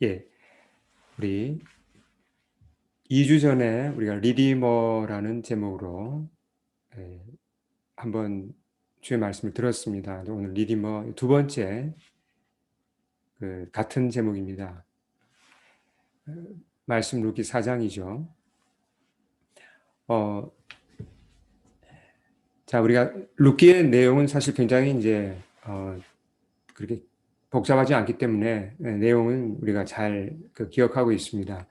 예, 우리 2주 전에 우리가 리디머라는 제목으로 예, 한번 주의 말씀을 들었습니다. 오늘 리디머 두 번째 같은 제목입니다. 말씀 루키 4장이죠. 자, 우리가 루키의 내용은 사실 굉장히 그렇게 복잡하지 않기 때문에 내용은 우리가 잘 기억하고 있습니다.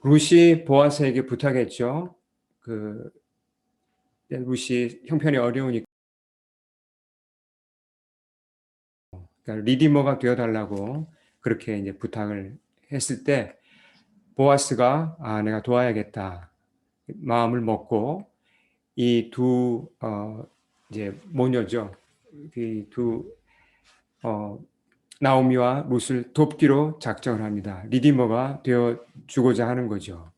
룻이 보아스에게 부탁했죠. 룻이 형편이 어려우니까 그러니까 리디머가 되어달라고 그렇게 이제 부탁을 했을 때 보아스가 내가 도와야겠다 마음을 먹고 이 두 이제 모녀죠. 이두 나오미와 룻을 돕기로 작정을 합니다. 리디머가 되어 주고자 하는 거죠.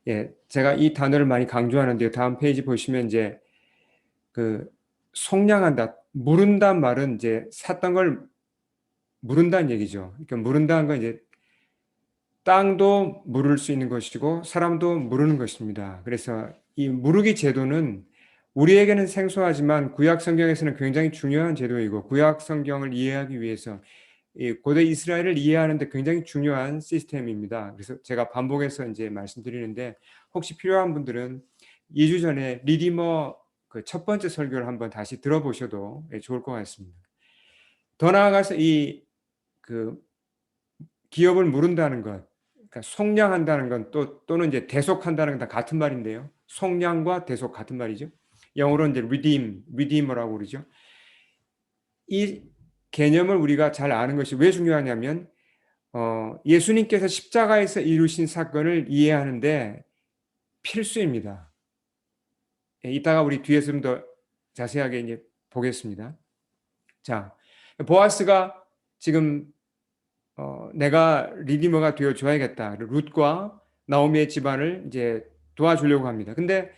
예, 제가 이 단어를 많이 강조하는데요. 다음 페이지 보시면 이제 속량한다, 무른단 말은 이제 샀던 걸 무른다는 얘기죠. 그러니까 무른다는 건 이제 땅도 무를 수 있는 것이고 사람도 무르는 것입니다. 그래서 이 무르기 제도는 우리에게는 생소하지만 구약 성경에서는 굉장히 중요한 제도이고 구약 성경을 이해하기 위해서 이 고대 이스라엘을 이해하는데 굉장히 중요한 시스템입니다. 그래서 제가 반복해서 이제 말씀드리는데 혹시 필요한 분들은 2주 전에 리디머 첫 번째 설교를 한번 다시 들어보셔도 좋을 것 같습니다. 더 나아가서 그 기업을 무른다는 것, 그러니까 속량한다는 건 또는 이제 대속한다는 건 다 같은 말인데요. 속량과 대속 같은 말이죠. 영어로 이제 redeemer라고 그러죠. 이 개념을 우리가 잘 아는 것이 왜 중요하냐면 예수님께서 십자가에서 이루신 사건을 이해하는데 필수입니다. 이따가 우리 뒤에서 좀 더 자세하게 이제 보겠습니다. 자, 보아스가 지금 내가 리디머가 되어 줘야겠다. 룻과 나오미의 집안을 이제 도와주려고 합니다. 근데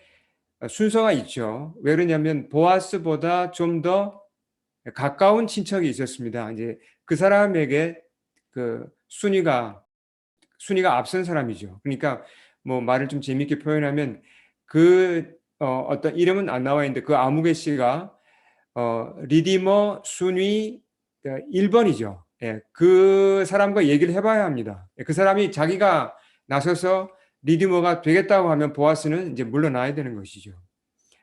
순서가 있죠. 왜 그러냐면 보아스보다 좀 더 가까운 친척이 있었습니다. 이제 그 사람에게 순위가 앞선 사람이죠. 그러니까 뭐 말을 좀 재밌게 표현하면 어떤 이름은 안 나와 있는데 그 아무개 씨가 리디머 순위 1번이죠. 예, 그 사람과 얘기를 해봐야 합니다. 그 사람이 자기가 나서서 리디머가 되겠다고 하면 보아스는 이제 물러나야 되는 것이죠.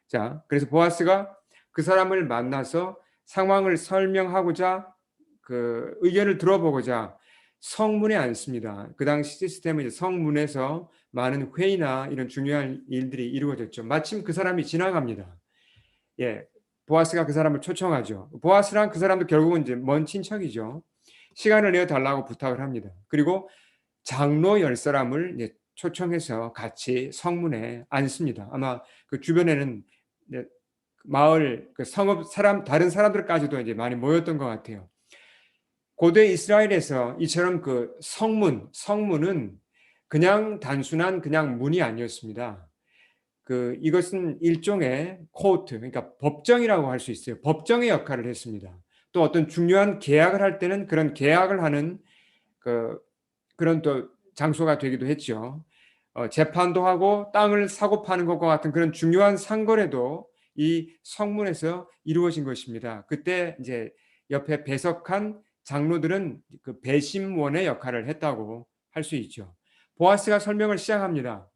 자, 그래서 보아스가 그 사람을 만나서 상황을 설명하고자 의견을 들어보고자 성문에 앉습니다. 그 당시 시스템은 이제 성문에서 많은 회의나 이런 중요한 일들이 이루어졌죠. 마침 그 사람이 지나갑니다. 예, 보아스가 그 사람을 초청하죠. 보아스랑 그 사람도 결국은 이제 먼 친척이죠. 시간을 내어 달라고 부탁을 합니다. 그리고 장로 10사람을 이제 초청해서 같이 성문에 앉습니다. 아마 그 주변에는 마을 성읍 다른 사람들까지도 이제 많이 모였던 것 같아요. 고대 이스라엘에서 이처럼 성문은 그냥 단순한 그냥 문이 아니었습니다. 이것은 일종의 코트, 그러니까 법정이라고 할 수 있어요. 법정의 역할을 했습니다. 또 어떤 중요한 계약을 할 때는 그런 계약을 하는 그런 또 장소가 되기도 했죠. 재판도 하고 땅을 사고 파는 것과 같은 그런 중요한 상거래도 이 성문에서 이루어진 것입니다. 그때 이제 옆에 배석한 장로들은 그 배심원의 역할을 했다고 할 수 있죠. 보아스가 설명을 시작합니다.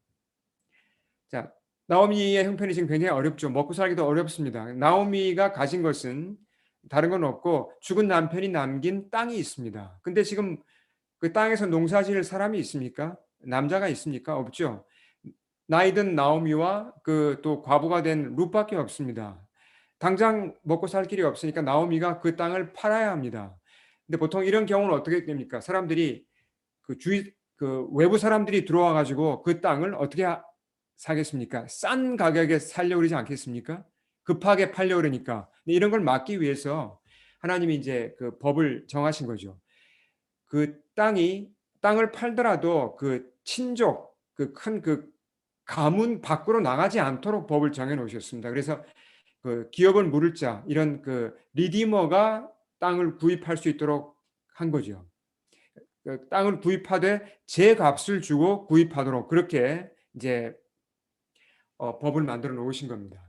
자, 나오미의 형편이 지금 굉장히 어렵죠. 먹고 살기도 어렵습니다. 나오미가 가진 것은 다른 건 없고 죽은 남편이 남긴 땅이 있습니다. 근데 지금 그 땅에서 농사 지을 사람이 있습니까? 남자가 있습니까? 없죠. 나이든 나오미와 또 과부가 된 룻밖에 없습니다. 당장 먹고 살 길이 없으니까 나오미가 그 땅을 팔아야 합니다. 근데 보통 이런 경우는 어떻게 됩니까? 사람들이 외부 사람들이 들어와 가지고 그 땅을 어떻게 사겠습니까? 싼 가격에 살려고 그러지 않겠습니까? 급하게 팔려고 그러니까. 이런 걸 막기 위해서 하나님이 이제 그 법을 정하신 거죠. 땅을 팔더라도 그 친족, 큰 가문 밖으로 나가지 않도록 법을 정해 놓으셨습니다. 그래서 기업을 물을 자, 이런 리디머가 땅을 구입할 수 있도록 한 거죠. 그 땅을 구입하되 제 값을 주고 구입하도록 그렇게 이제 법을 만들어 놓으신 겁니다.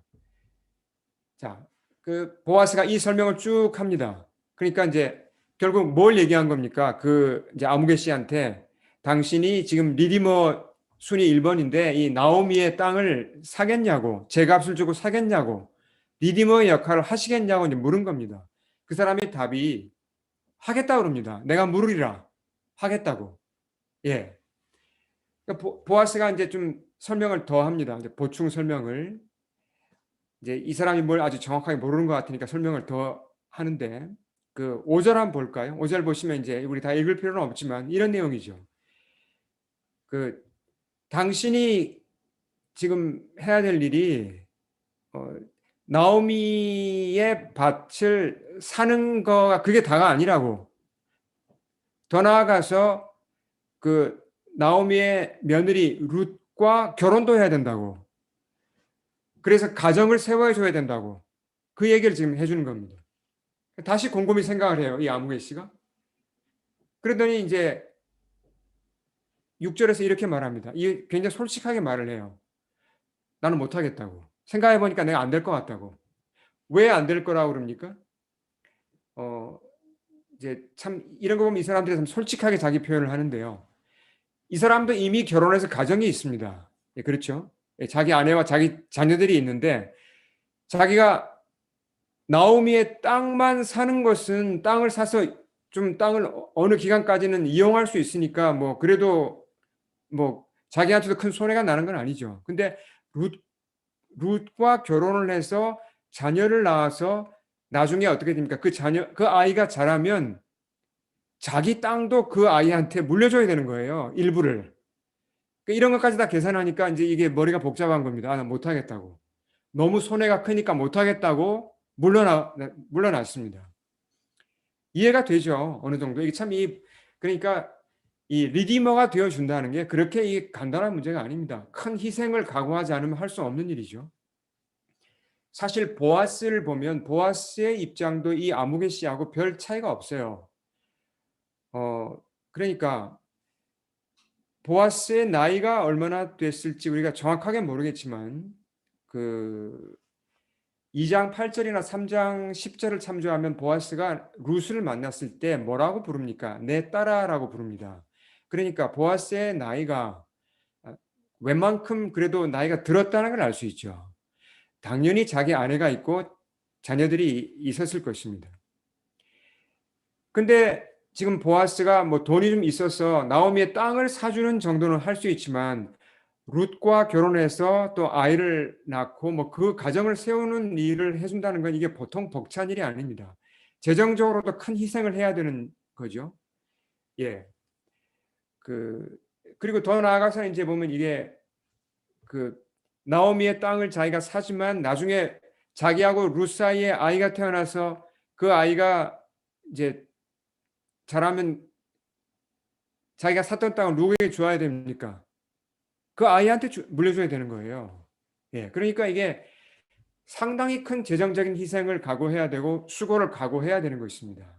자, 그 보아스가 이 설명을 쭉 합니다. 그러니까 이제 결국 뭘 얘기한 겁니까? 그 이제 아무개 씨한테 당신이 지금 리디머 순위 1번인데 이 나오미의 땅을 사겠냐고, 제값을 주고 사겠냐고, 리디머의 역할을 하시겠냐고 이제 물은 겁니다. 그 사람의 답이 하겠다 그럽니다. 내가 물으리라. 하겠다고. 예. 그러니까 보아스가 이제 좀 설명을 더 합니다. 이제 보충 설명을. 이제 이 사람이 뭘 아주 정확하게 모르는 것 같으니까 설명을 더 하는데 그 5절 한번 볼까요? 5절 보시면 이제 우리 다 읽을 필요는 없지만 이런 내용이죠. 그 당신이 지금 해야 될 일이 어, 나오미의 밭을 사는 거가 그게 다가 아니라고. 더 나아가서 그 나오미의 며느리 룻과 결혼도 해야 된다고. 그래서 가정을 세워야 줘야 된다고. 그 얘기를 지금 해주는 겁니다. 다시 곰곰이 생각을 해요. 이 아무개 씨가. 그러더니 이제 6절에서 이렇게 말합니다. 이 굉장히 솔직하게 말을 해요. 나는 못하겠다고. 생각해 보니까 내가 안 될 것 같다고. 왜 안 될 거라고 그럽니까? 어, 이제 참 이런 거 보면 이 사람들이 참 솔직하게 자기 표현을 하는데요. 이 사람도 이미 결혼해서 가정이 있습니다. 예, 그렇죠? 예, 자기 아내와 자기 자녀들이 있는데 자기가 나오미의 땅만 사는 것은 땅을 사서 좀 땅을 어느 기간까지는 이용할 수 있으니까 뭐 그래도 뭐 자기한테도 큰 손해가 나는 건 아니죠. 근데 룻, 룻과 결혼을 해서 자녀를 낳아서 나중에 어떻게 됩니까? 그 자녀, 그 아이가 자라면 자기 땅도 그 아이한테 물려줘야 되는 거예요. 일부를. 그러니까 이런 것까지 다 계산하니까 이제 이게 머리가 복잡한 겁니다. 아, 나 못하겠다고. 너무 손해가 크니까 못하겠다고 물러났습니다. 이해가 되죠. 어느 정도. 이게 참 그러니까 이 리디머가 되어준다는 게 그렇게 이 간단한 문제가 아닙니다. 큰 희생을 각오하지 않으면 할 수 없는 일이죠. 사실 보아스를 보면 보아스의 입장도 이 아무개 씨하고 별 차이가 없어요. 그러니까 보아스의 나이가 얼마나 됐을지 우리가 정확하게 모르겠지만 그 2장 8절이나 3장 10절을 참조하면 보아스가 룻을 만났을 때 뭐라고 부릅니까? 내 딸아라고 부릅니다. 그러니까 보아스의 나이가 웬만큼 그래도 나이가 들었다는 걸 알 수 있죠. 당연히 자기 아내가 있고 자녀들이 있었을 것입니다. 근데 지금 보아스가 뭐 돈이 좀 있어서 나오미의 땅을 사주는 정도는 할 수 있지만 룻과 결혼해서 또 아이를 낳고 뭐 그 가정을 세우는 일을 해준다는 건 이게 보통 벅찬 일이 아닙니다. 재정적으로도 큰 희생을 해야 되는 거죠. 예. 그리고 더 나아가서 이제 보면 이게 그 나오미의 땅을 자기가 사지만 나중에 자기하고 룻 사이에 아이가 태어나서 그 아이가 이제 자라면 자기가 샀던 땅을 누구에게 줘야 됩니까? 그 아이한테 물려줘야 되는 거예요. 예. 그러니까 이게 상당히 큰 재정적인 희생을 각오해야 되고 수고를 각오해야 되는 것입니다.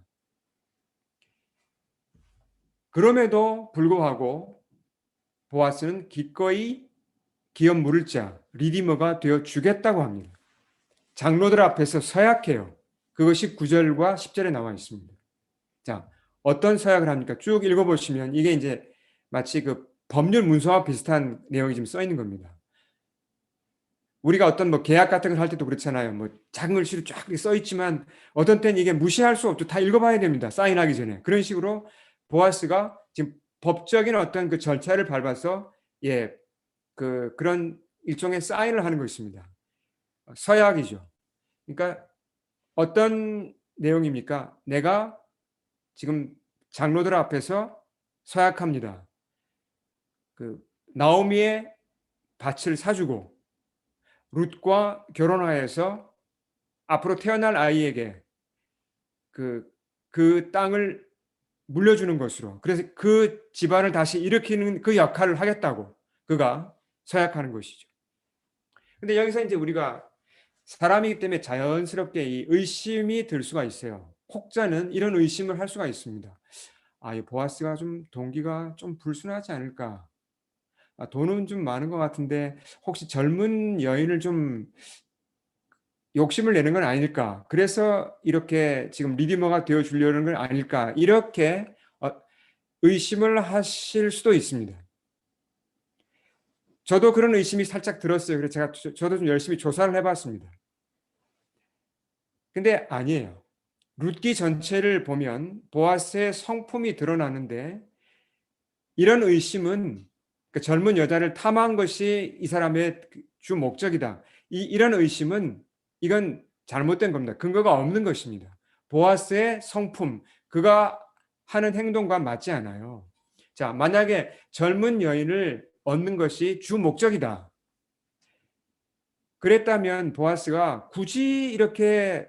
그럼에도 불구하고 보아스는 기꺼이 기업 물을 자 리디머가 되어 주겠다고 합니다. 장로들 앞에서 서약해요. 그것이 9절과 10절에 나와 있습니다. 자, 어떤 서약을 합니까? 쭉 읽어보시면 이게 이제 마치 그 법률 문서와 비슷한 내용이 좀 써 있는 겁니다. 우리가 어떤 뭐 계약 같은 걸 할 때도 그렇잖아요. 뭐 작은 글씨로 쫙 써 있지만 어떤 때는 이게 무시할 수 없죠. 다 읽어봐야 됩니다. 사인하기 전에. 그런 식으로 보아스가 지금 법적인 어떤 그 절차를 밟아서 예, 그런 일종의 사인을 하는 것입니다. 서약이죠. 그러니까 어떤 내용입니까? 내가 지금 장로들 앞에서 서약합니다. 그 나오미의 밭을 사주고 룻과 결혼하여서 앞으로 태어날 아이에게 그 땅을 물려주는 것으로 그래서 그 집안을 다시 일으키는 그 역할을 하겠다고 그가 서약하는 것이죠. 근데 여기서 이제 우리가 사람이기 때문에 자연스럽게 이 의심이 들 수가 있어요. 혹자는 이런 의심을 할 수가 있습니다. 이 보아스가 좀 동기가 좀 불순하지 않을까? 돈은 좀 많은 것 같은데 혹시 젊은 여인을 좀 욕심을 내는 건 아닐까? 그래서 이렇게 지금 리디머가 되어 주려는 건 아닐까? 이렇게 의심을 하실 수도 있습니다. 저도 그런 의심이 살짝 들었어요. 그래서 저도 좀 열심히 조사를 해봤습니다. 근데 아니에요. 룻기 전체를 보면 보아스의 성품이 드러나는데 이런 의심은 그 젊은 여자를 탐한 것이 이 사람의 주 목적이다. 이런 의심은 이건 잘못된 겁니다. 근거가 없는 것입니다. 보아스의 성품, 그가 하는 행동과 맞지 않아요. 자, 만약에 젊은 여인을 얻는 것이 주 목적이다. 그랬다면 보아스가 굳이 이렇게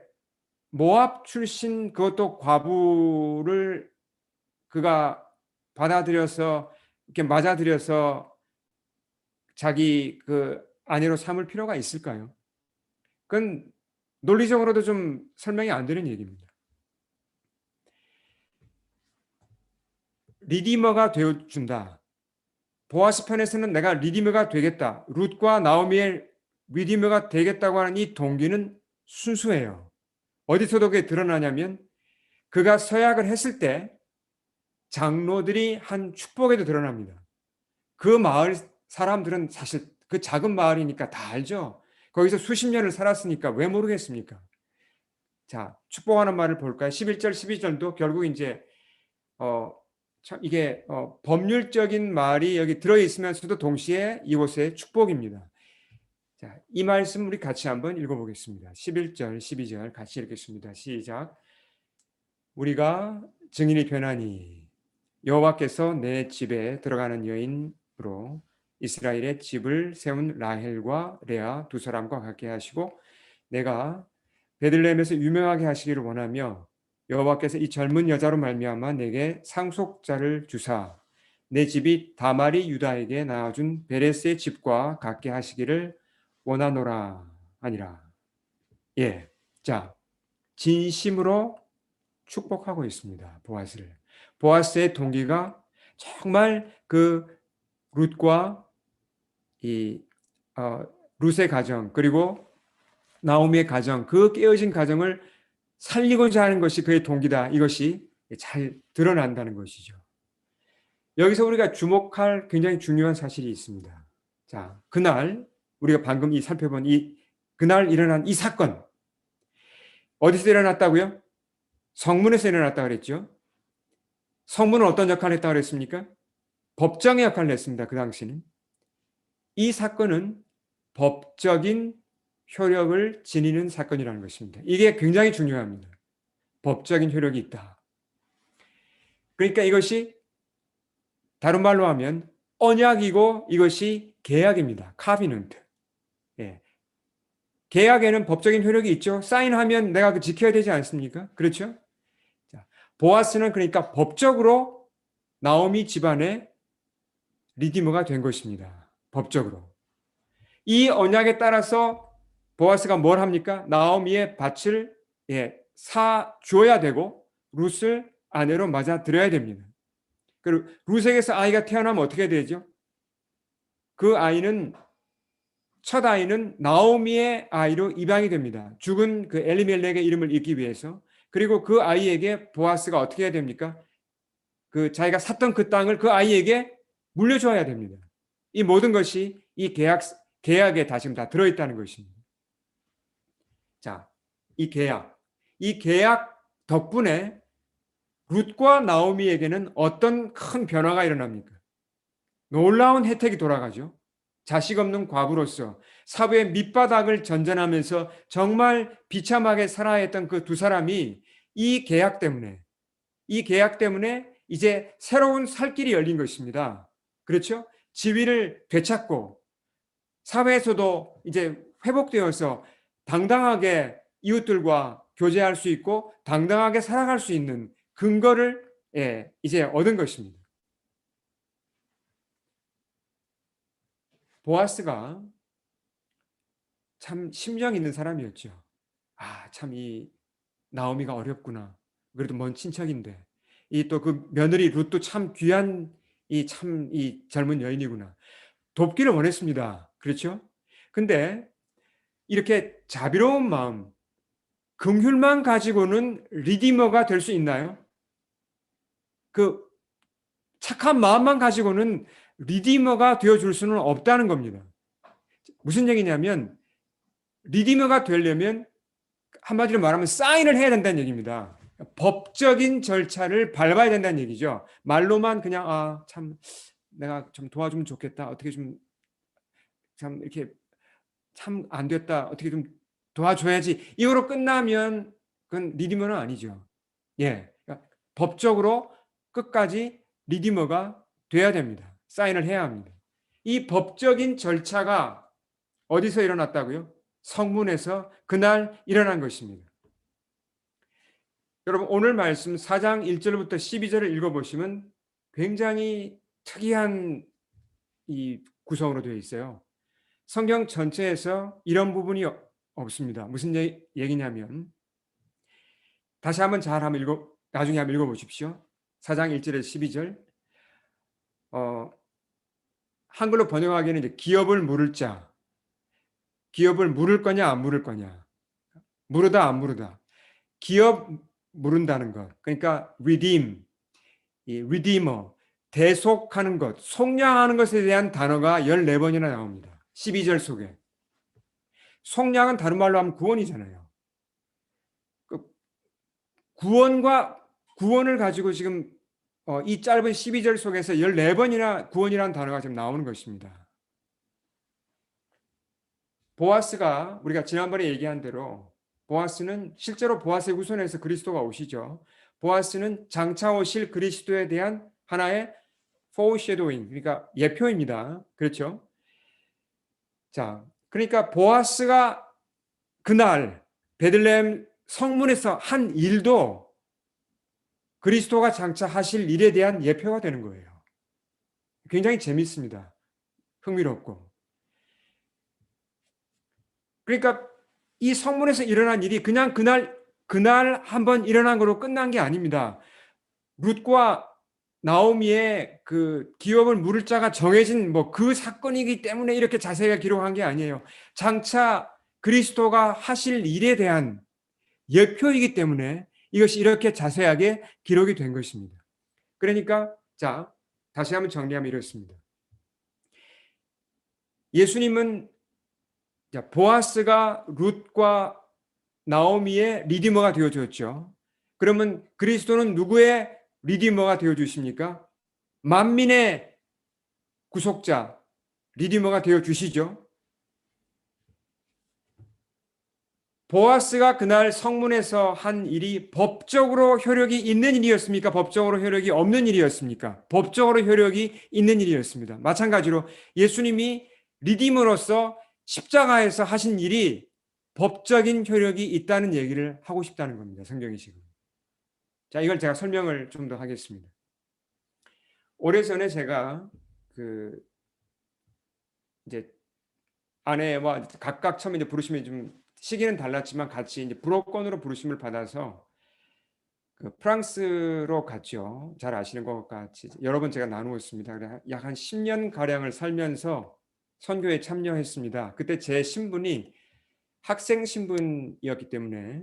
모압 출신 그것도 과부를 그가 받아들여서 이렇게 맞아들여서 자기 그 아내로 삼을 필요가 있을까요? 그건 논리적으로도 좀 설명이 안 되는 얘기입니다. 리디머가 되어준다. 보아스 편에서는 내가 리디머가 되겠다. 룻과 나오미의 리디머가 되겠다고 하는 이 동기는 순수해요. 어디서도 그게 드러나냐면 그가 서약을 했을 때 장로들이 한 축복에도 드러납니다. 그 마을 사람들은 사실 그 작은 마을이니까 다 알죠. 거기서 수십 년을 살았으니까 왜 모르겠습니까? 자, 축복하는 말을 볼까요? 11절, 12절도 결국 이제 이게 법률적인 말이 여기 들어 있으면서도 동시에 이곳의 축복입니다. 자, 이 말씀 우리 같이 한번 읽어보겠습니다. 11절, 12절 같이 읽겠습니다. 시작. 우리가 증인이 되나니 여호와께서 내 집에 들어가는 여인으로 이스라엘의 집을 세운 라헬과 레아 두 사람과 같게 하시고 내가 베들레헴에서 유명하게 하시기를 원하며 여호와께서 이 젊은 여자로 말미암아 내게 상속자를 주사 내 집이 다말이 유다에게 낳아준 베레스의 집과 같게 하시기를 원하노라 하니라. 예, 자 진심으로 축복하고 있습니다. 보아스를. 보아스의 동기가 정말 그 룻과 이 룻의 가정 그리고 나오미의 가정 그 깨어진 가정을 살리고자 하는 것이 그의 동기다. 이것이 잘 드러난다는 것이죠. 여기서 우리가 주목할 굉장히 중요한 사실이 있습니다. 자, 그날 우리가 방금 살펴본 그날 일어난 이 사건 어디서 일어났다고요? 성문에서 일어났다 그랬죠. 성문은 어떤 역할을 했다고 그랬습니까? 법정의 역할을 했습니다. 그 당시는. 이 사건은 법적인 효력을 지니는 사건이라는 것입니다. 이게 굉장히 중요합니다. 법적인 효력이 있다. 그러니까 이것이 다른 말로 하면 언약이고 이것이 계약입니다. 카비넌트. 예. 계약에는 법적인 효력이 있죠. 사인하면 내가 그 지켜야 되지 않습니까? 그렇죠? 자, 보아스는 그러니까 법적으로 나오미 집안의 리디머가 된 것입니다. 법적으로. 이 언약에 따라서 보아스가 뭘 합니까? 나오미의 밭을 사 줘야 되고 룻을 아내로 맞아 들여야 됩니다. 그리고 룻에게서 아이가 태어나면 어떻게 되죠? 그 아이는 첫 아이는 나오미의 아이로 입양이 됩니다. 죽은 그 엘리멜렉의 이름을 잇기 위해서. 그리고 그 아이에게 보아스가 어떻게 해야 됩니까? 그 자기가 샀던 그 땅을 그 아이에게 물려줘야 됩니다. 이 모든 것이 이 계약에 다 지금 다 들어있다는 것입니다. 자, 이 계약 덕분에 룻과 나오미에게는 어떤 큰 변화가 일어납니까? 놀라운 혜택이 돌아가죠. 자식 없는 과부로서 사부의 밑바닥을 전전하면서 정말 비참하게 살아야 했던 그 두 사람이 이 계약 때문에 이제 새로운 살 길이 열린 것입니다. 그렇죠? 지위를 되찾고 사회에서도 이제 회복되어서 당당하게 이웃들과 교제할 수 있고 당당하게 살아갈 수 있는 근거를 이제 얻은 것입니다. 보아스가 참 심령 있는 사람이었죠. 참 이 나오미가 어렵구나. 그래도 먼 친척인데 이 또 그 며느리 룻도 참 귀한 이 젊은 여인이구나. 돕기를 원했습니다. 그렇죠? 근데 이렇게 자비로운 마음, 긍휼만 가지고는 리디머가 될 수 있나요? 그 착한 마음만 가지고는 리디머가 되어줄 수는 없다는 겁니다. 무슨 얘기냐면 리디머가 되려면 한마디로 말하면 사인을 해야 된다는 얘기입니다. 법적인 절차를 밟아야 된다는 얘기죠. 말로만 그냥 참 내가 좀 도와주면 좋겠다. 어떻게 좀 참 이렇게 참 안 됐다. 어떻게 좀 도와줘야지. 이거로 끝나면 그건 리디머는 아니죠. 예. 그러니까 법적으로 끝까지 리디머가 돼야 됩니다. 사인을 해야 합니다. 이 법적인 절차가 어디서 일어났다고요? 성문에서 그날 일어난 것입니다. 여러분 오늘 말씀 4장 1절부터 12절을 읽어보시면 굉장히 특이한 이 구성으로 되어 있어요. 성경 전체에서 이런 부분이 없습니다. 무슨 얘기냐면 다시 한번 나중에 한번 읽어보십시오. 4장 1절에서 12절. 한글로 번역하기에는 이제 기업을 물을 자. 기업을 물을 거냐 안 물을 거냐. 물으다 안 물으다. 기업 물은다는 것. 그러니까 redeem, 이 redeemer, 대속하는 것, 속량하는 것에 대한 단어가 14번이나 나옵니다. 12절 속에. 속량은 다른 말로 하면 구원이잖아요. 그 구원을 가지고 지금 이 짧은 12절 속에서 14번이나 구원이라는 단어가 지금 나오는 것입니다. 보아스가 우리가 지난번에 얘기한 대로 보아스는 실제로 보아스의 후손에서 그리스도가 오시죠. 보아스는 장차 오실 그리스도에 대한 하나의 foreshadowing, 그러니까 예표입니다. 그렇죠? 자, 그러니까 보아스가 그날 베들레헴 성문에서 한 일도 그리스도가 장차 하실 일에 대한 예표가 되는 거예요. 굉장히 재밌습니다. 흥미롭고. 그러니까 이 성문에서 일어난 일이 그냥 그날 한번 일어난 거로 끝난 게 아닙니다. 룻과 나오미의 그 기업을 물을 자가 정해진 그 사건이기 때문에 이렇게 자세하게 기록한 게 아니에요. 장차 그리스도가 하실 일에 대한 예표이기 때문에 이것이 이렇게 자세하게 기록이 된 것입니다. 그러니까 자, 다시 한번 정리하면 이렇습니다. 예수님은 보아스가 룻과 나오미의 리디머가 되어줬죠. 그러면 그리스도는 누구의 리디머가 되어주십니까? 만민의 구속자, 리디머가 되어주시죠. 보아스가 그날 성문에서 한 일이 법적으로 효력이 있는 일이었습니까? 법적으로 효력이 없는 일이었습니까? 법적으로 효력이 있는 일이었습니다. 마찬가지로 예수님이 리디머로서 십자가에서 하신 일이 법적인 효력이 있다는 얘기를 하고 싶다는 겁니다. 성경이 지금. 자, 이걸 제가 설명을 좀 더 하겠습니다. 오래전에 제가 이제 아내와 각각 처음에 이제 부르심이 좀 시기는 달랐지만 같이 이제 불어권으로 부르심을 받아서 프랑스로 갔죠. 잘 아시는 것 같이 여러 번 제가 나누었습니다. 약 한 10년 가량을 살면서 선교에 참여했습니다. 그때 제 신분이 학생 신분이었기 때문에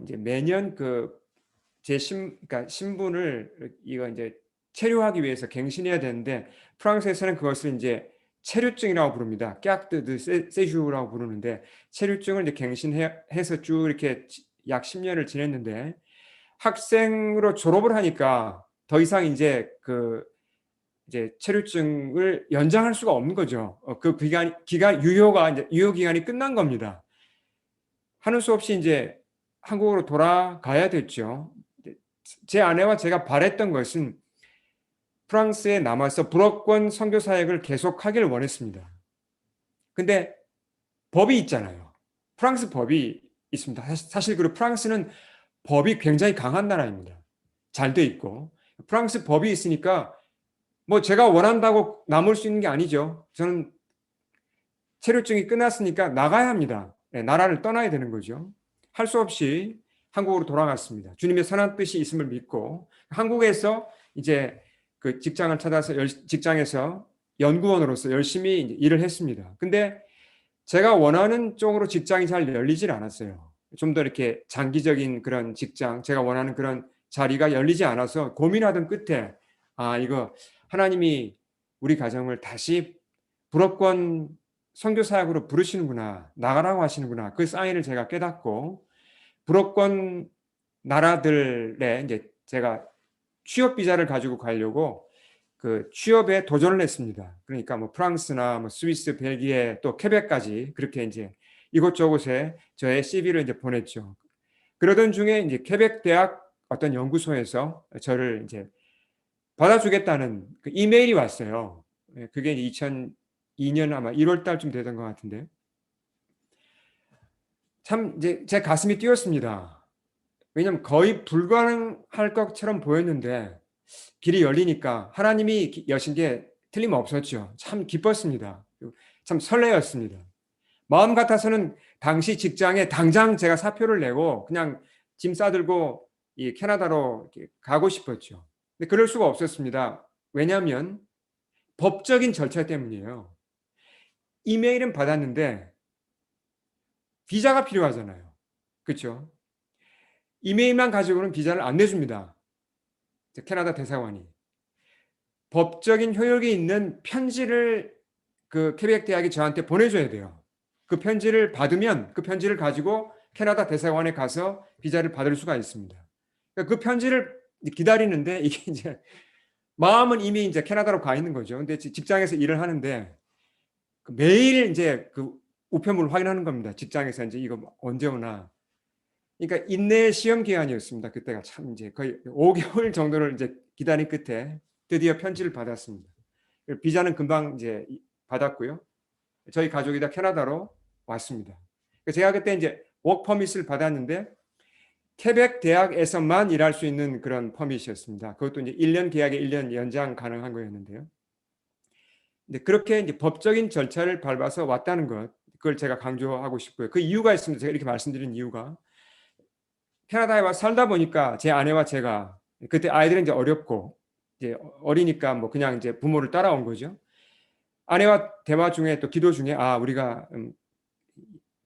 이제 매년 그러니까 신분을 이거 이제 체류하기 위해서 갱신해야 되는데 프랑스에서는 그것을 이제 체류증이라고 부릅니다. 깍드 드 세주라고 부르는데 체류증을 이제 갱신해서 쭉 이렇게 약 10년을 지냈는데 학생으로 졸업을 하니까 더 이상 이제 이제 체류증을 연장할 수가 없는 거죠. 그 유효 기간이 끝난 겁니다. 하는 수 없이 이제 한국으로 돌아가야 됐죠. 제 아내와 제가 바랬던 것은 프랑스에 남아서 불어권 선교 사역을 계속하기를 원했습니다. 근데 법이 있잖아요. 프랑스 법이 있습니다. 사실 그리고 프랑스는 법이 굉장히 강한 나라입니다. 잘 돼 있고 프랑스 법이 있으니까 제가 원한다고 남을 수 있는 게 아니죠. 저는 체류증이 끝났으니까 나가야 합니다. 나라를 떠나야 되는 거죠. 할 수 없이 한국으로 돌아갔습니다. 주님의 선한 뜻이 있음을 믿고 한국에서 이제 그 직장을 찾아서 직장에서 연구원으로서 열심히 일을 했습니다. 근데 제가 원하는 쪽으로 직장이 잘 열리질 않았어요. 좀 더 이렇게 장기적인 그런 직장, 제가 원하는 그런 자리가 열리지 않아서 고민하던 끝에 이거 하나님이 우리 가정을 다시 불업권 선교 사역으로 부르시는구나, 나가라고 하시는구나. 그 사인을 제가 깨닫고 불업권 나라들에 이제 제가 취업 비자를 가지고 가려고 그 취업에 도전을 했습니다. 그러니까 뭐 프랑스나 뭐 스위스, 벨기에 또 케벡까지 그렇게 이제 이곳저곳에 저의 CV를 이제 보냈죠. 그러던 중에 이제 케벡 대학 어떤 연구소에서 저를 이제 받아주겠다는 그 이메일이 왔어요. 그게 2002년 아마 1월 달쯤 되던 것 같은데 참 이제 제 가슴이 뛰었습니다. 왜냐하면 거의 불가능할 것처럼 보였는데 길이 열리니까 하나님이 여신 게 틀림없었죠. 참 기뻤습니다. 참 설레었습니다. 마음 같아서는 당시 직장에 당장 제가 사표를 내고 그냥 짐 싸들고 이 캐나다로 가고 싶었죠. 근데 그럴 수가 없었습니다. 왜냐하면 법적인 절차 때문이에요. 이메일은 받았는데 비자가 필요하잖아요. 그렇죠? 이메일만 가지고는 비자를 안 내줍니다. 캐나다 대사관이. 법적인 효력이 있는 편지를 그 케벡 대학이 저한테 보내줘야 돼요. 그 편지를 받으면 그 편지를 가지고 캐나다 대사관에 가서 비자를 받을 수가 있습니다. 그러니까 그 편지를 기다리는데 이게 이제 마음은 이미 이제 캐나다로 가 있는 거죠. 근데 직장에서 일을 하는데 매일 이제 그 우편물을 확인하는 겁니다. 직장에서 이제 이거 언제 오나. 그러니까 인내의 시험 기간이었습니다. 그때가 참 이제 거의 5개월 정도를 이제 기다린 끝에 드디어 편지를 받았습니다. 비자는 금방 이제 받았고요. 저희 가족이 다 캐나다로 왔습니다. 제가 그때 이제 워크 퍼밋을 받았는데 케벡 대학에서만 일할 수 있는 그런 퍼밋이었습니다. 그것도 이제 1년 계약에 1년 연장 가능한 거였는데요. 근데 그렇게 이제 법적인 절차를 밟아서 왔다는 것, 그걸 제가 강조하고 싶고요. 그 이유가 있습니다. 제가 이렇게 말씀드린 이유가 캐나다에 와 살다 보니까 제 아내와 제가 그때 아이들은 이제 어렵고 이제 어리니까 뭐 그냥 이제 부모를 따라온 거죠. 아내와 대화 중에 또 기도 중에 우리가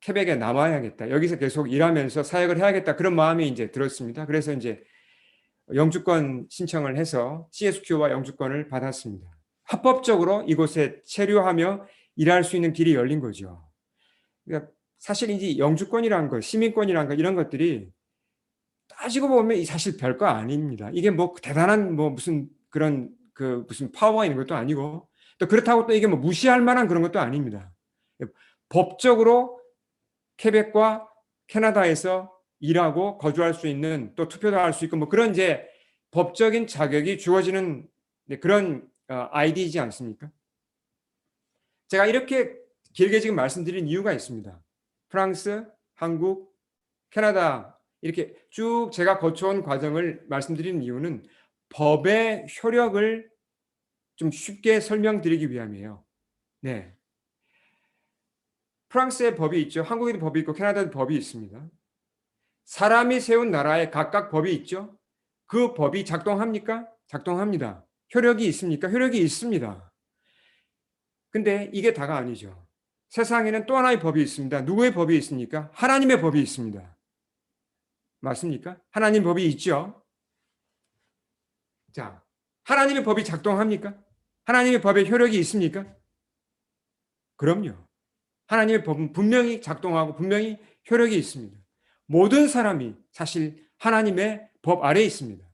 케벡에 남아야겠다. 여기서 계속 일하면서 사역을 해야겠다. 그런 마음이 이제 들었습니다. 그래서 이제 영주권 신청을 해서 CSQ와 영주권을 받았습니다. 합법적으로 이곳에 체류하며 일할 수 있는 길이 열린 거죠. 그러니까 사실 이제 영주권이란 거, 시민권이란 거 이런 것들이 따지고 보면 사실 별거 아닙니다. 이게 뭐 대단한 뭐 무슨 그런 그 무슨 파워가 있는 것도 아니고 또 그렇다고 또 이게 뭐 무시할 만한 그런 것도 아닙니다. 법적으로 케벡과 캐나다에서 일하고 거주할 수 있는 또 투표도 할 수 있고 뭐 그런 이제 법적인 자격이 주어지는 그런 아이디이지 않습니까? 제가 이렇게 길게 지금 말씀드린 이유가 있습니다. 프랑스, 한국, 캐나다 이렇게 쭉 제가 거쳐온 과정을 말씀드리는 이유는 법의 효력을 좀 쉽게 설명드리기 위함이에요. 네. 프랑스의 법이 있죠. 한국에도 법이 있고 캐나다도 법이 있습니다. 사람이 세운 나라에 각각 법이 있죠. 그 법이 작동합니까? 작동합니다. 효력이 있습니까? 효력이 있습니다. 근데 이게 다가 아니죠. 세상에는 또 하나의 법이 있습니다. 누구의 법이 있습니까? 하나님의 법이 있습니다. 맞습니까? 하나님 법이 있죠. 자, 하나님의 법이 작동합니까? 하나님의 법에 효력이 있습니까? 그럼요. 하나님의 법은 분명히 작동하고 분명히 효력이 있습니다. 모든 사람이 사실 하나님의 법 아래에 있습니다.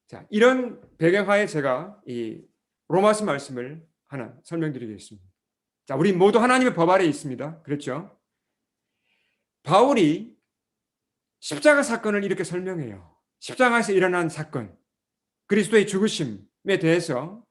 자, 이런 배경하에 제가 이 로마서 말씀을 하나 설명드리겠습니다. 자, 우리 모두 하나님의 법 아래에 있습니다. 그렇죠? 바울이 십자가 사건을 이렇게 설명해요. 십자가에서 일어난 사건, 그리스도의 죽으심에 대해서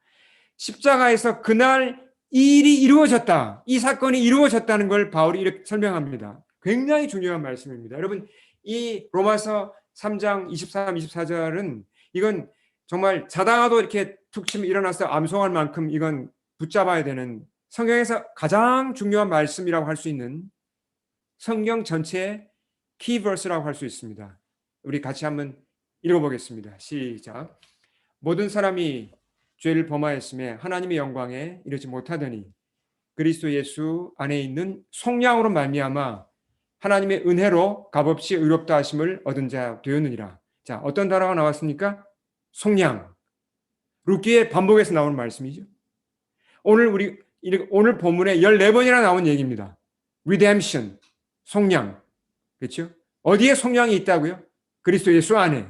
십자가에서 그날 이 일이 이루어졌다. 이 사건이 이루어졌다는 걸 바울이 이렇게 설명합니다. 굉장히 중요한 말씀입니다. 여러분, 이 로마서 3장 23, 24절은 이건 정말 자다가도 이렇게 툭 치면 일어나서 암송할 만큼 이건 붙잡아야 되는 성경에서 가장 중요한 말씀이라고 할 수 있는 성경 전체의 키버스라고 할 수 있습니다. 우리 같이 한번 읽어보겠습니다. 시작. 모든 사람이 죄를 범하였음에 하나님의 영광에 이르지 못하더니 그리스도 예수 안에 있는 속량으로 말미암아 하나님의 은혜로 값없이 의롭다 하심을 얻은 자 되었느니라. 자, 어떤 단어가 나왔습니까? 속량. 룻기의 반복해서 나오는 말씀이죠. 오늘 본문에 14번이나 나온 얘기입니다. redemption, 속량. 그렇죠? 어디에 속량이 있다고요? 그리스도 예수 안에.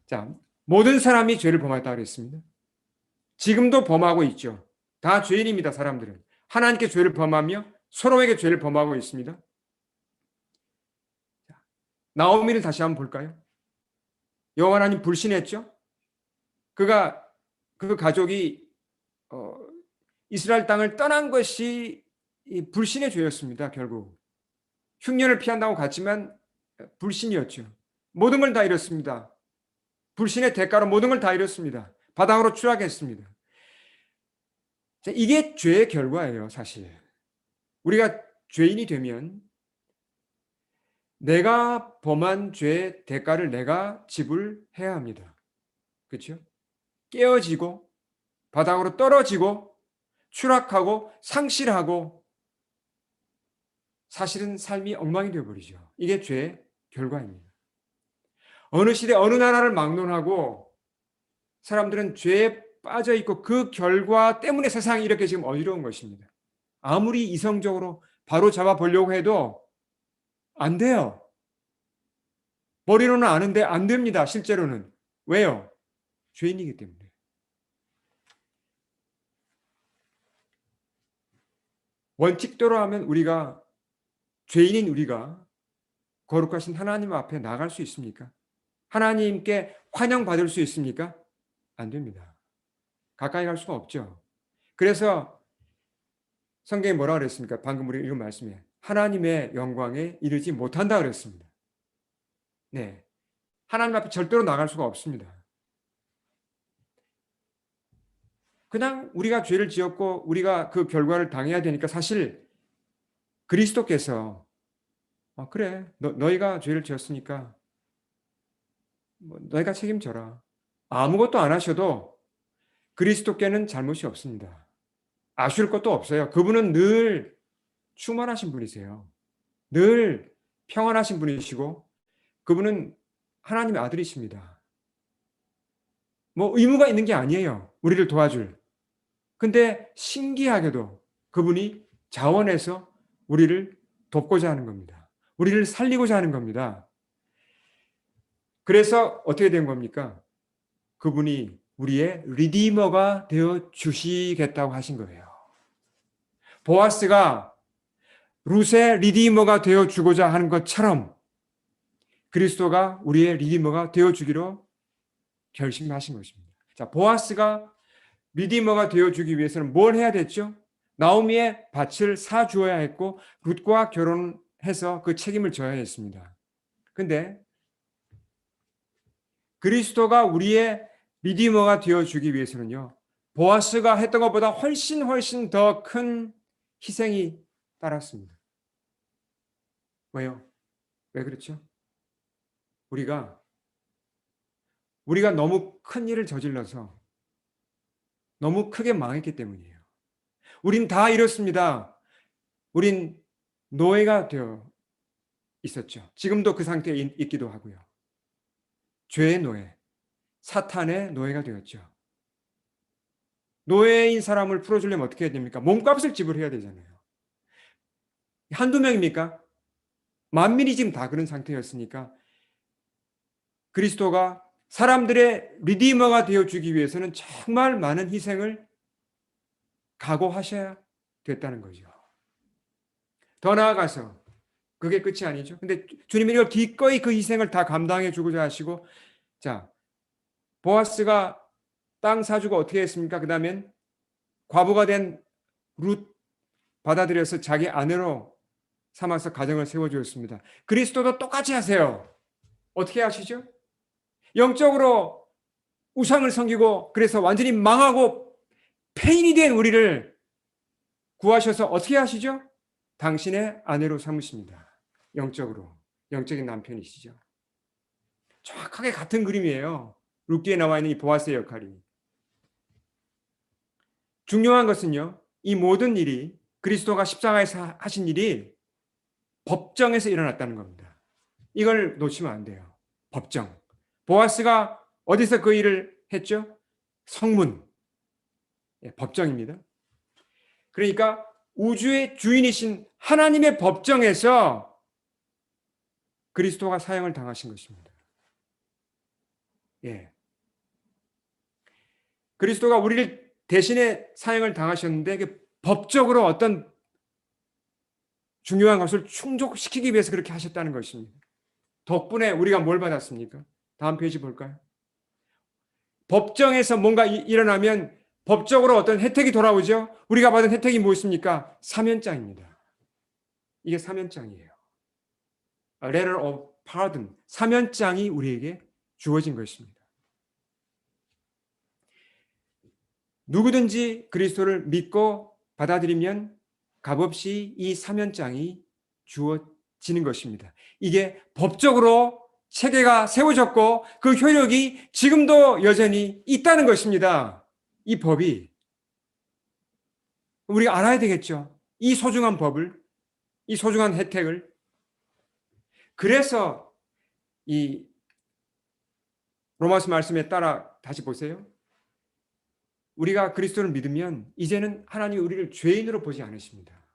자, 모든 사람이 죄를 범했다고 그랬습니다. 지금도 범하고 있죠. 다 죄인입니다, 사람들은. 하나님께 죄를 범하며 서로에게 죄를 범하고 있습니다. 나오미를 다시 한번 볼까요? 여호와 하나님 불신했죠? 그 가족이 이스라엘 땅을 떠난 것이 불신의 죄였습니다. 결국 흉년을 피한다고 갔지만 불신이었죠. 모든 걸 다 잃었습니다. 불신의 대가로 모든 걸 다 잃었습니다. 바닥으로 추락했습니다. 이게 죄의 결과예요, 사실. 우리가 죄인이 되면 내가 범한 죄의 대가를 내가 지불해야 합니다. 그렇죠? 깨어지고 바닥으로 떨어지고 추락하고 상실하고 사실은 삶이 엉망이 되어버리죠. 이게 죄의 결과입니다. 어느 시대 어느 나라를 막론하고 사람들은 죄에 빠져 있고 그 결과 때문에 세상이 이렇게 지금 어지러운 것입니다. 아무리 이성적으로 바로 잡아보려고 해도 안 돼요. 머리로는 아는데 안 됩니다. 실제로는. 왜요? 죄인이기 때문에. 원칙대로 하면 우리가 죄인인 우리가 거룩하신 하나님 앞에 나갈 수 있습니까? 하나님께 환영받을 수 있습니까? 안 됩니다. 가까이 갈 수가 없죠. 그래서 성경에 뭐라 그랬습니까? 방금 우리 읽은 말씀에 하나님의 영광에 이르지 못한다 그랬습니다. 네, 하나님 앞에 절대로 나갈 수가 없습니다. 그냥 우리가 죄를 지었고 우리가 그 결과를 당해야 되니까 사실 그리스도께서 그래 너희가 죄를 지었으니까 너희가 책임져라. 아무것도 안 하셔도 그리스도께는 잘못이 없습니다. 아쉬울 것도 없어요. 그분은 늘 충만하신 분이세요. 늘 평안하신 분이시고 그분은 하나님의 아들이십니다. 뭐 의무가 있는 게 아니에요. 우리를 도와줄. 근데 신기하게도 그분이 자원해서 우리를 돕고자 하는 겁니다. 우리를 살리고자 하는 겁니다. 그래서 어떻게 된 겁니까? 그분이 우리의 리디머가 되어 주시겠다고 하신 거예요. 보아스가 룻의 리디머가 되어 주고자 하는 것처럼 그리스도가 우리의 리디머가 되어 주기로 결심하신 것입니다. 자, 보아스가 리디머가 되어 주기 위해서는 뭘 해야 됐죠? 나오미의 밭을 사 주어야 했고 룻과 결혼해서 그 책임을 져야 했습니다. 근데 그리스도가 우리의 리디머가 되어주기 위해서는요. 보아스가 했던 것보다 훨씬 더 큰 희생이 따랐습니다. 왜요? 왜 그렇죠? 우리가 너무 큰 일을 저질러서 너무 크게 망했기 때문이에요. 우린 다 이렇습니다. 우린 노예가 되어 있었죠. 지금도 그 상태에 있기도 하고요. 죄의 노예, 사탄의 노예가 되었죠. 노예인 사람을 풀어주려면 어떻게 해야 됩니까? 몸값을 지불해야 되잖아요. 한두 명입니까? 만민이 지금 다 그런 상태였으니까 그리스도가 사람들의 리디머가 되어주기 위해서는 정말 많은 희생을 각오하셔야 됐다는 거죠. 더 나아가서 그게 끝이 아니죠. 근데 주님이 이걸 기꺼이 그 희생을 다 감당해 주고자 하시고 자, 보아스가 땅 사주고 어떻게 했습니까? 그 다음엔 과부가 된 룻 받아들여서 자기 아내로 삼아서 가정을 세워주었습니다. 그리스도도 똑같이 하세요. 어떻게 하시죠? 영적으로 우상을 섬기고 그래서 완전히 망하고 폐인이 된 우리를 구하셔서 어떻게 하시죠? 당신의 아내로 삼으십니다. 영적으로. 영적인 남편이시죠. 정확하게 같은 그림이에요. 룻기에 나와 있는 이 보아스의 역할이. 중요한 것은요. 이 모든 일이 그리스도가 십자가에서 하신 일이 법정에서 일어났다는 겁니다. 이걸 놓치면 안 돼요. 법정. 보아스가 어디서 그 일을 했죠? 성문. 예, 법정입니다. 그러니까 우주의 주인이신 하나님의 법정에서 그리스도가 사형을 당하신 것입니다. 예. 그리스도가 우리를 대신에 사형을 당하셨는데 법적으로 어떤 중요한 것을 충족시키기 위해서 그렇게 하셨다는 것입니다. 덕분에 우리가 뭘 받았습니까? 다음 페이지 볼까요? 법정에서 뭔가 일어나면 법적으로 어떤 혜택이 돌아오죠? 우리가 받은 혜택이 무엇입니까? 사면장입니다. 이게 사면장이에요. A letter of pardon. 사면장이 우리에게 주어진 것입니다. 누구든지 그리스도를 믿고 받아들이면 값없이 이 사면장이 주어지는 것입니다. 이게 법적으로 체계가 세워졌고 그 효력이 지금도 여전히 있다는 것입니다. 이 법이. 우리가 알아야 되겠죠. 이 소중한 법을, 이 소중한 혜택을. 그래서 이 로마서 말씀에 따라 다시 보세요. 우리가 그리스도를 믿으면 이제는 하나님이 우리를 죄인으로 보지 않으십니다.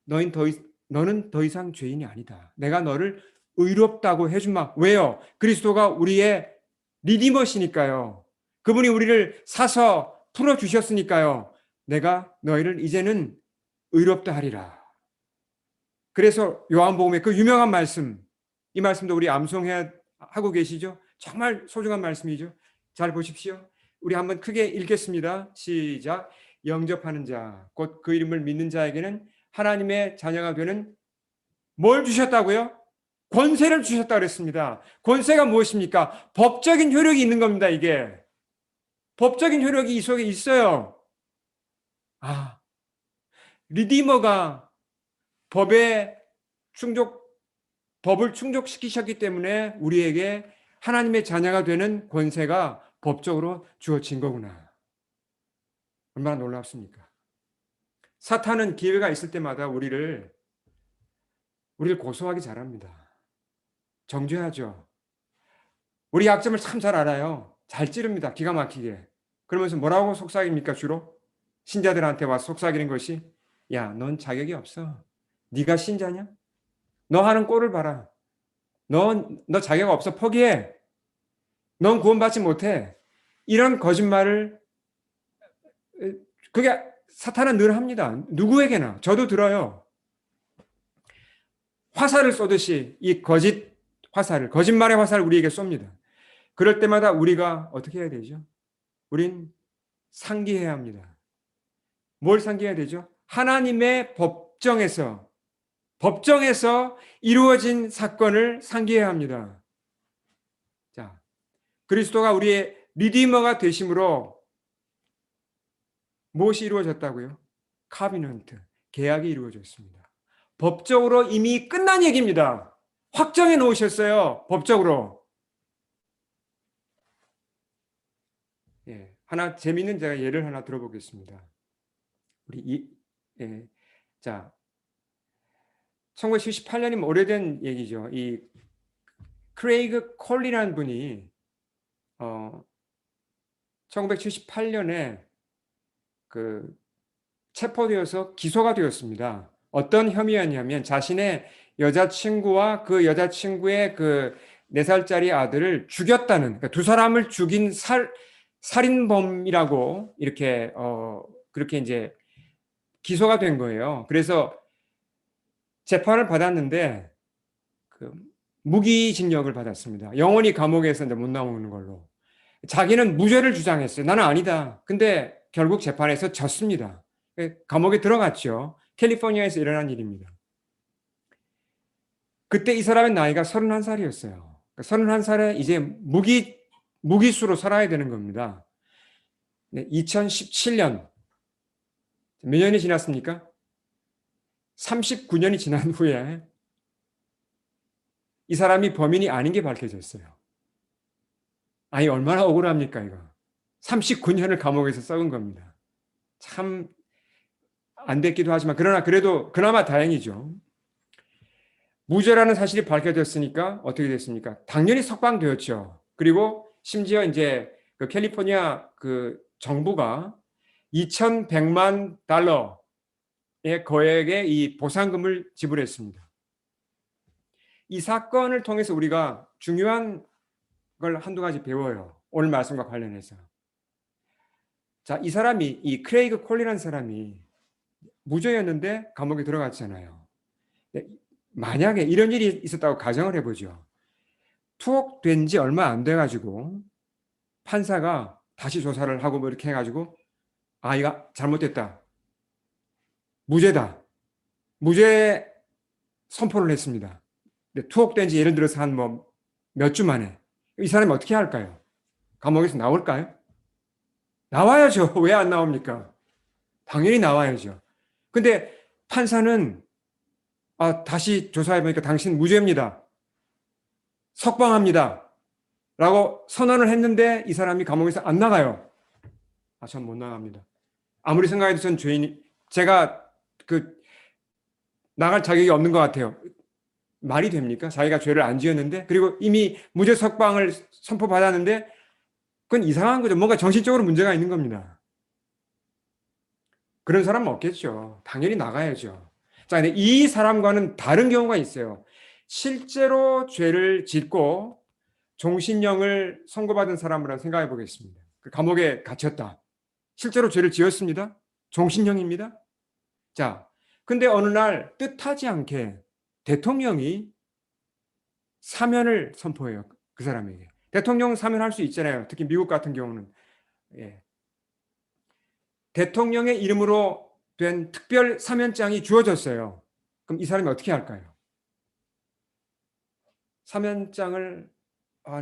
너는 더 이상 죄인이 아니다. 내가 너를 의롭다고 해준마. 왜요? 그리스도가 우리의 리디머시니까요. 그분이 우리를 사서 풀어주셨으니까요. 내가 너희를 이제는 의롭다 하리라. 그래서 요한복음의 그 유명한 말씀, 이 말씀도 우리 암송해야 하고 계시죠? 정말 소중한 말씀이죠. 잘 보십시오. 우리 한번 크게 읽겠습니다. 시작. 영접하는 자, 곧 그 이름을 믿는 자에게는 하나님의 자녀가 되는 뭘 주셨다고요? 권세를 주셨다 그랬습니다. 권세가 무엇입니까? 법적인 효력이 있는 겁니다. 이게 법적인 효력이 이 속에 있어요. 리디머가 법을 충족시키셨기 때문에 우리에게 하나님의 자녀가 되는 권세가 법적으로 주어진 거구나. 얼마나 놀랍습니까? 사탄은 기회가 있을 때마다 우리를 고소하기 잘합니다. 정죄하죠. 우리 약점을 참 잘 알아요. 잘 찌릅니다. 기가 막히게. 그러면서 뭐라고 속삭입니까? 주로 신자들한테 와서 속삭이는 것이, 야, 넌 자격이 없어. 네가 신자냐? 너 하는 꼴을 봐라. 너 자격 없어. 포기해. 넌 구원받지 못해. 이런 거짓말을, 그게 사탄은 늘 합니다. 누구에게나. 저도 들어요. 화살을 쏘듯이 이 거짓말의 화살을 우리에게 쏩니다. 그럴 때마다 우리가 어떻게 해야 되죠? 우린 상기해야 합니다. 뭘 상기해야 되죠? 하나님의 법정에서 이루어진 사건을 상기해야 합니다. 자, 그리스도가 우리의 리디머가 되심으로 무엇이 이루어졌다고요? 카비넌트, 계약이 이루어졌습니다. 법적으로 이미 끝난 얘기입니다. 확정해 놓으셨어요. 법적으로. 예, 하나 재미있는 제가 예를 하나 들어보겠습니다. 자, 1978년이면 오래된 얘기죠. 이 크레이그 콜리라는 분이 1978년에 그 체포되어서 기소가 되었습니다. 어떤 혐의였냐면 자신의 여자친구와 그 여자친구의 그 4살짜리 아들을 죽였다는, 그러니까 두 사람을 죽인 살인범이라고 이렇게 그렇게 이제 기소가 된 거예요. 그래서 재판을 받았는데 그 무기징역을 받았습니다. 영원히 감옥에서 이제 못 나오는 걸로. 자기는 무죄를 주장했어요. 나는 아니다. 근데 결국 재판에서 졌습니다. 감옥에 들어갔죠. 캘리포니아에서 일어난 일입니다. 그때 이 사람의 나이가 31살이었어요. 31살에 이제 무기수로 살아야 되는 겁니다. 2017년 몇 년이 지났습니까? 39년이 지난 후에 이 사람이 범인이 아닌 게 밝혀졌어요. 아니, 얼마나 억울합니까, 이거. 39년을 감옥에서 썩은 겁니다. 참 안 됐기도 하지만, 그러나 그래도 그나마 다행이죠. 무죄라는 사실이 밝혀졌으니까 어떻게 됐습니까? 당연히 석방되었죠. 그리고 심지어 이제 그 캘리포니아 그 정부가 2,100만 달러의 거액의 이 보상금을 지불했습니다. 이 사건을 통해서 우리가 중요한 걸 한두 가지 배워요. 오늘 말씀과 관련해서. 자, 이 사람이, 이 크레이그 콜리라는 사람이 무죄였는데 감옥에 들어갔잖아요. 만약에 이런 일이 있었다고 가정을 해보죠. 투옥된 지 얼마 안 돼가지고 판사가 다시 조사를 하고 뭐 이렇게 해가지고 아, 이거 잘못됐다. 무죄다. 무죄 선포를 했습니다. 근데 투옥된 지 예를 들어서 한 뭐 몇 주 만에 이 사람이 어떻게 할까요? 감옥에서 나올까요? 나와야죠. 왜 안 나옵니까? 당연히 나와야죠. 근데 판사는 아, 다시 조사해보니까 당신 무죄입니다. 석방합니다. 라고 선언을 했는데 이 사람이 감옥에서 안 나가요. 아, 전 못 나갑니다. 아무리 생각해도 전 죄인이, 제가 나갈 자격이 없는 것 같아요. 말이 됩니까? 자기가 죄를 안 지었는데, 그리고 이미 무죄 석방을 선포받았는데, 그건 이상한 거죠. 뭔가 정신적으로 문제가 있는 겁니다. 그런 사람은 없겠죠. 당연히 나가야죠. 자, 근데 이 사람과는 다른 경우가 있어요. 실제로 죄를 짓고 종신형을 선고받은 사람을 생각해 보겠습니다. 그 감옥에 갇혔다. 실제로 죄를 지었습니다. 종신형입니다. 자, 근데 어느 날 뜻하지 않게 대통령이 사면을 선포해요. 그 사람에게. 대통령 사면할 수 있잖아요. 특히 미국 같은 경우는. 예. 대통령의 이름으로 된 특별 사면장이 주어졌어요. 그럼 이 사람이 어떻게 할까요? 사면장을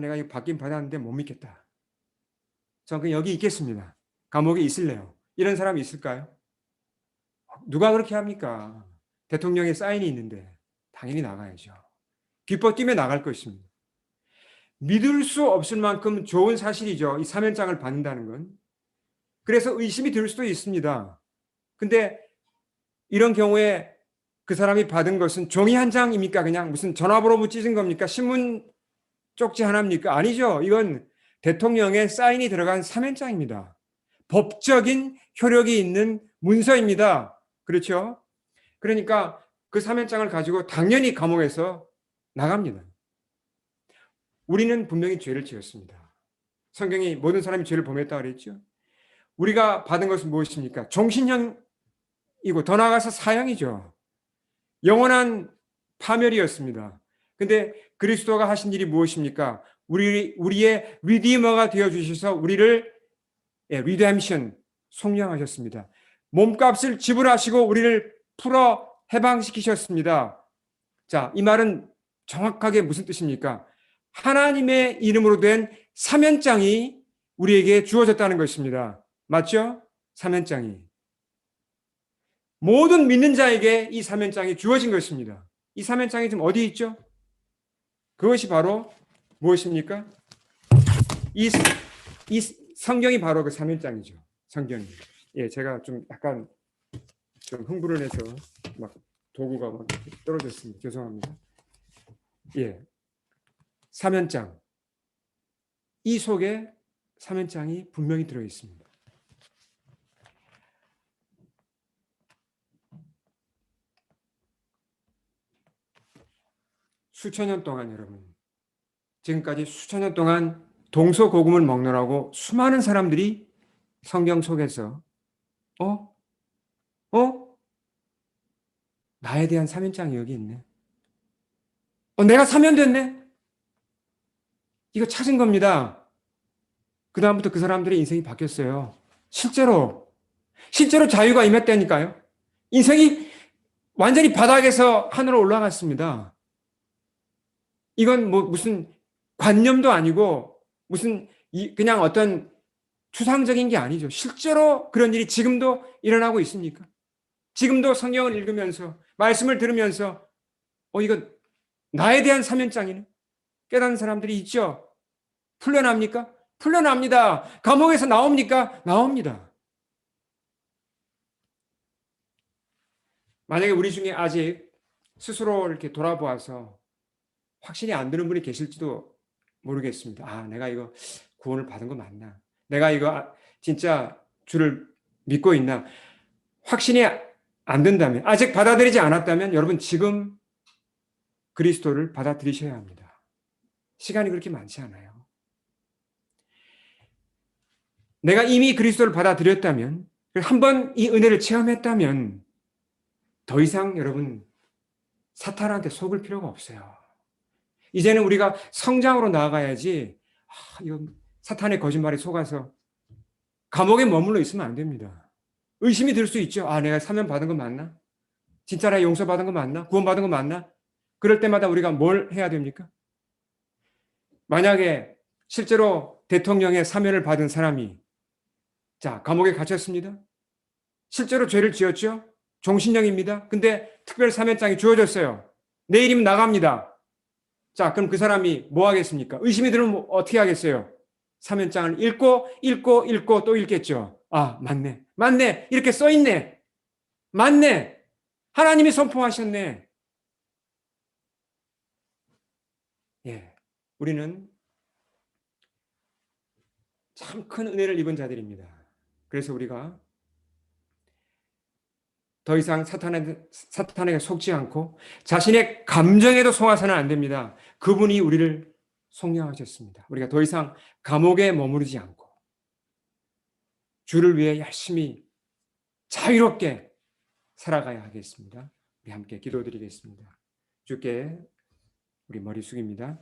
내가 이거 받긴 받았는데 못 믿겠다. 전 그냥 여기 있겠습니다. 감옥에 있을래요. 이런 사람이 있을까요? 누가 그렇게 합니까? 대통령의 사인이 있는데 당연히 나가야죠. 기뻐 뛰며 나갈 것입니다. 믿을 수 없을 만큼 좋은 사실이죠. 이 사면장을 받는다는 건. 그래서 의심이 들 수도 있습니다. 근데 이런 경우에 그 사람이 받은 것은 종이 한 장입니까? 그냥 무슨 전화번호 찢은 겁니까? 신문 쪽지 하나입니까? 아니죠. 이건 대통령의 사인이 들어간 사면장입니다. 법적인 효력이 있는 문서입니다. 그렇죠? 그러니까 그 사면장을 가지고 당연히 감옥에서 나갑니다. 우리는 분명히 죄를 지었습니다. 성경이 모든 사람이 죄를 범했다고 그랬죠. 우리가 받은 것은 무엇입니까? 종신형이고 더 나아가서 사형이죠. 영원한 파멸이었습니다. 근데 그리스도가 하신 일이 무엇입니까? 우리의 리디머가 되어 주셔서 우리를 리뎀션 속량하셨습니다. 몸값을 지불하시고 우리를 풀어 해방시키셨습니다. 자, 이 말은 정확하게 무슨 뜻입니까? 하나님의 이름으로 된 사면장이 우리에게 주어졌다는 것입니다. 맞죠? 사면장이. 모든 믿는 자에게 이 사면장이 주어진 것입니다. 이 사면장이 지금 어디 있죠? 그것이 바로 무엇입니까? 이 성경이 바로 그 사면장이죠. 성경이. 예, 제가 좀 약간 좀 흥분을 해서 막 도구가 막 떨어졌습니다. 죄송합니다. 예. 사면장. 이 속에 사면장이 분명히 들어 있습니다. 수천 년 동안 여러분, 지금까지 수천 년 동안 동서고금을 먹느라고 수많은 사람들이 성경 속에서 나에 대한 사면장이 여기 있네. 내가 사면됐네. 이거 찾은 겁니다. 그 다음부터 그 사람들의 인생이 바뀌었어요. 실제로 자유가 임했다니까요. 인생이 완전히 바닥에서 하늘로 올라갔습니다. 이건 뭐 무슨 관념도 아니고 무슨 그냥 어떤 추상적인 게 아니죠. 실제로 그런 일이 지금도 일어나고 있습니까? 지금도 성경을 읽으면서 말씀을 들으면서 이거 나에 대한 사면장이네. 깨닫는 사람들이 있죠. 풀려납니까? 풀려납니다. 감옥에서 나옵니까? 나옵니다. 만약에 우리 중에 아직 스스로 이렇게 돌아보아서 확신이 안 드는 분이 계실지도 모르겠습니다. 내가 이거 구원을 받은 거 맞나? 내가 이거 진짜 주를 믿고 있나? 확신이 안 된다면, 아직 받아들이지 않았다면 여러분 지금 그리스도를 받아들이셔야 합니다. 시간이 그렇게 많지 않아요. 내가 이미 그리스도를 받아들였다면, 한번 이 은혜를 체험했다면 더 이상 여러분 사탄한테 속을 필요가 없어요. 이제는 우리가 성장으로 나아가야지 이건 사탄의 거짓말에 속아서 감옥에 머물러 있으면 안 됩니다. 의심이 들 수 있죠. 내가 사면 받은 거 맞나? 진짜 내가 용서받은 거 맞나? 구원받은 거 맞나? 그럴 때마다 우리가 뭘 해야 됩니까? 만약에 실제로 대통령의 사면을 받은 사람이 감옥에 갇혔습니다. 실제로 죄를 지었죠. 종신형입니다. 근데 특별 사면장이 주어졌어요. 내일이면 나갑니다. 그럼 그 사람이 뭐 하겠습니까? 의심이 들면 어떻게 하겠어요? 사면장을 읽고 또 읽겠죠. 맞네. 맞네. 이렇게 써 있네. 맞네. 하나님이 선포하셨네. 예. 우리는 참 큰 은혜를 입은 자들입니다. 그래서 우리가 더 이상 사탄에게 속지 않고 자신의 감정에도 속아서는 안 됩니다. 그분이 우리를 속량하셨습니다. 우리가 더 이상 감옥에 머무르지 않고 주를 위해 열심히 자유롭게 살아가야 하겠습니다. 우리 함께 기도드리겠습니다. 주께 우리 머리 숙입니다.